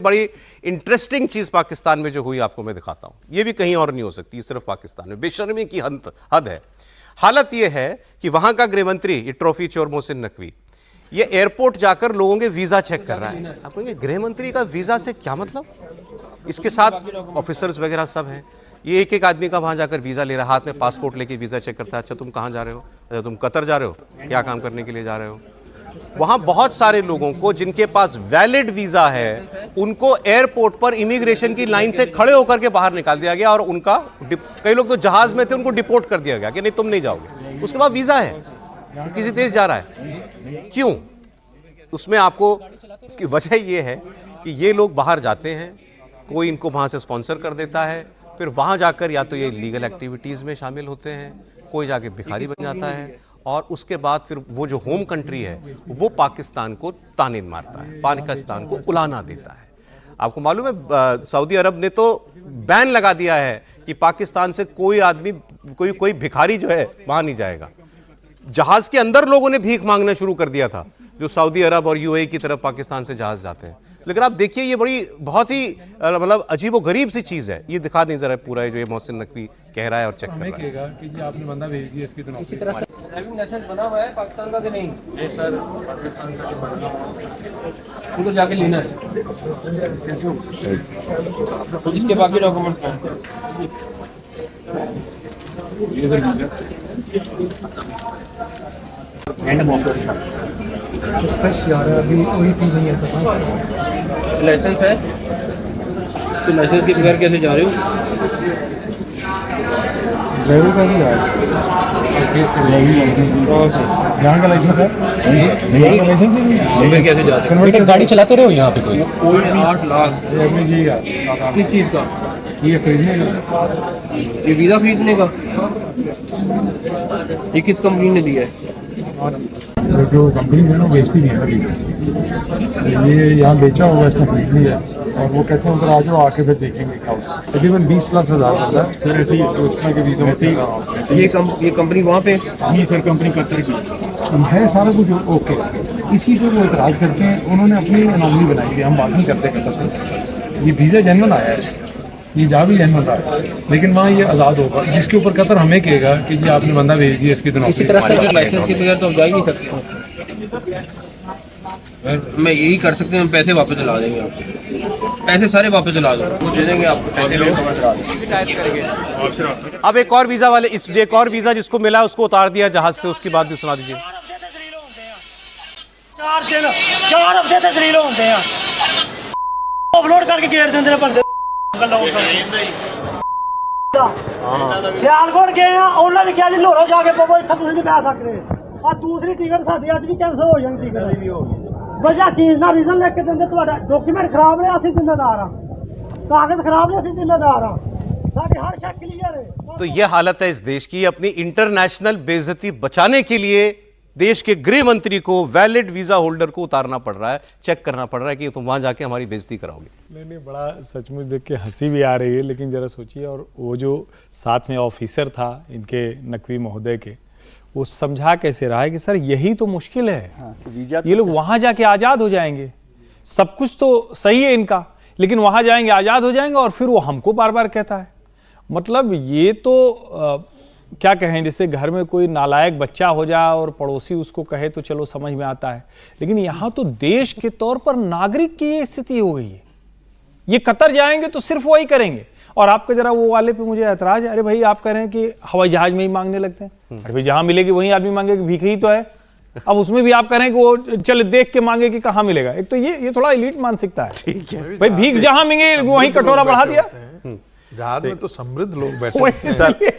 बड़ी इंटरेस्टिंग चीज पाकिस्तान में जो हुई आपको मैं दिखाता हूं। ये भी कहीं और नहीं हो सकती, सिर्फ पाकिस्तान में। बेशर्मी की हद है। हालत यह है कि वहां का गृह मंत्री ये ट्रॉफी चोर मोहसिन नकवी ये एयरपोर्ट जाकर लोगों के वीजा चेक कर रहा है। आप कहेंगे गृह मंत्री का वीजा से क्या मतलब? इसके साथ ऑफिसर्स वगैरह सब हैं। ये एक एक आदमी का वहां जाकर वीजा ले रहा है, हाथ में पासपोर्ट लेके वीजा चेक करता है। अच्छा तुम कहां जा रहे हो? अच्छा तुम कतर जा रहे हो? क्या काम करने के लिए जा रहे हो? वहां बहुत सारे लोगों को जिनके पास वैलिड वीजा है उनको एयरपोर्ट पर इमिग्रेशन की लाइन से खड़े होकर के बाहर निकाल दिया गया और उनका कई लोग तो जहाज में थे, उनको डिपोर्ट कर दिया गया कि नहीं तुम नहीं जाओगे। उसके बाद वीजा है, तो किसी देश जा रहा है, क्यों? उसमें आपको इसकी वजह यह है कि ये लोग बाहर जाते हैं, कोई इनको वहां से स्पॉन्सर कर देता है, फिर वहां जाकर या तो ये लीगल एक्टिविटीज में शामिल होते हैं, कोई जाके भिखारी बन जाता है और उसके बाद फिर वो जो होम कंट्री है वो पाकिस्तान को ताने मारता है, पाकिस्तान को उलाना देता है। आपको मालूम है सऊदी अरब ने तो बैन लगा दिया है कि पाकिस्तान से कोई आदमी कोई भिखारी जो है वहां नहीं जाएगा। जहाज के अंदर लोगों ने भीख मांगना शुरू कर दिया था, जो सऊदी अरब और यूएई की तरफ पाकिस्तान से जहाज जाते हैं। लेकिन आप देखिए ये बड़ी बहुत ही मतलब अजीब व गरीब सी चीज है। ये दिखा दें जरा पूरा जो ये मोहसिन नकवी कह रहा है और चेक कर रहा है कि जी आपने बंदा भेज दिया इसकी इसी तरह से ड्राइविंग लाइसेंस बना हुआ है पाकिस्तान का कि नहीं? जी सर, पाकिस्तान का तो बना हुआ उनको जाके लेना है, इसके बाकी डॉक्यूमेंट लाइसेंस है तो लाइसेंस के बगैर कैसे जा रहे हो? ड्राइवर का भी यहाँ का लाइसेंस है, यहाँ का लाइसेंस फिर कैसे जाते हो? बेटा गाड़ी चलाते रहे हो यहाँ पे कोई? 8 लाख जी किस चीज़ का? ये खरीदने का, ये वीज़ा खरीदने का? ये किस कंपनी ने दिया है? जो कंपनी है ना बेचती नहीं है ना, ये यहाँ बेचा होगा, इसने खरीद लिया और वो कहते हैं उधर आ जाओ, आके फिर देखेंगे क्या उसका। तकरीबन 20+ हज़ार बनता है सर। ऐसे ही उसमें के वीज़ा ऐसे ही ये कंपनी वहाँ पे ये सर कंपनी कतर की है, सारा कुछ ओके। इसी पे वो इतराज़ करते हैं, उन्होंने अपनी अनामली बनाई है, हम बात नहीं करते कतर से। ये वीज़ा जनरल आया है, ये जा भी जनरल था, लेकिन वहाँ ये आज़ाद होगा, जिसके ऊपर कतर हमें कहेगा कि जी आपने बंदा भेज दिया इसकी। इसी तरह से लाइसेंस के बगैर तो आप जा ही नहीं सकते। मैं यही कर सकते हैं, हम पैसे वापस दिला देंगे आपको, पैसे सारे वापस दिला देंगे, दे देंगे आपको पैसे। अब एक और वीजा वाले एक और वीजा जिसको मिला उसको उतार दिया जहाज से, उसकी बात भी सुना दीजिए। 4 हफ्ते ते जलील होंदे हैं, अपलोड करके गेट देंदे ने बंदे। सियालकोट गए हैं, उन्होंने भी कहा जी लाहौर जाके पवो, इतना तुम नहीं बह सकते। और दूसरी टिकट साडी अज भी कैंसिल हो जानी टिकट। वजह की ना रीजन लिख के देंगे, तुम्हारा डॉक्यूमेंट खराब है, असं जिम्मेदार हाँ, कागज खराब है, असं जिम्मेदार हाँ, सारी हर शक क्लियर है। तो ये हालत है इस देश की। अपनी इंटरनेशनल बेइज्जती बचाने के लिए देश के गृह मंत्री को वैलिड वीजा होल्डर को उतारना पड़ रहा है, चेक करना पड़ रहा है कि तुम वहां जाके हमारी बेइज्जती कराओगे। नहीं, बड़ा सचमुच देख के हंसी भी आ रही है, लेकिन जरा सोचिए। और वो जो साथ में ऑफिसर था इनके नकवी महोदय के, वो समझा कैसे रहा है कि सर यही तो मुश्किल है। ये लोग वहां जाके आजाद हो जाएंगे, सब कुछ तो सही है इनका, लेकिन वहां जाएंगे आजाद हो जाएंगे और फिर वो हमको बार बार कहता है। मतलब ये तो क्या कहें, जैसे घर में कोई नालायक बच्चा हो जाए और पड़ोसी उसको कहे तो चलो समझ में आता है, लेकिन यहाँ तो देश के तौर पर नागरिक की ये स्थिति हो गई है। ये कतर जाएंगे तो सिर्फ वही करेंगे। और आपका जरा वो वाले पे मुझे ऐतराज है, अरे भाई आप कह रहे हैं कि हवाई जहाज में ही मांगने लगते हैं। अरे भाई जहां मिलेगी वहीं आदमी मांगेगा, भीख ही तो है। अब उसमें भी आप कह रहे हैं कि वो चल देख के मांगे कि कहाँ मिलेगा। एक तो ये थोड़ा एलीट मानसिकता है। ठीक है भाई, भीख जहां मिलेगी वहीं कटोरा बढ़ा दिया। जहाज में तो समृद्ध लोग बैठे हैं।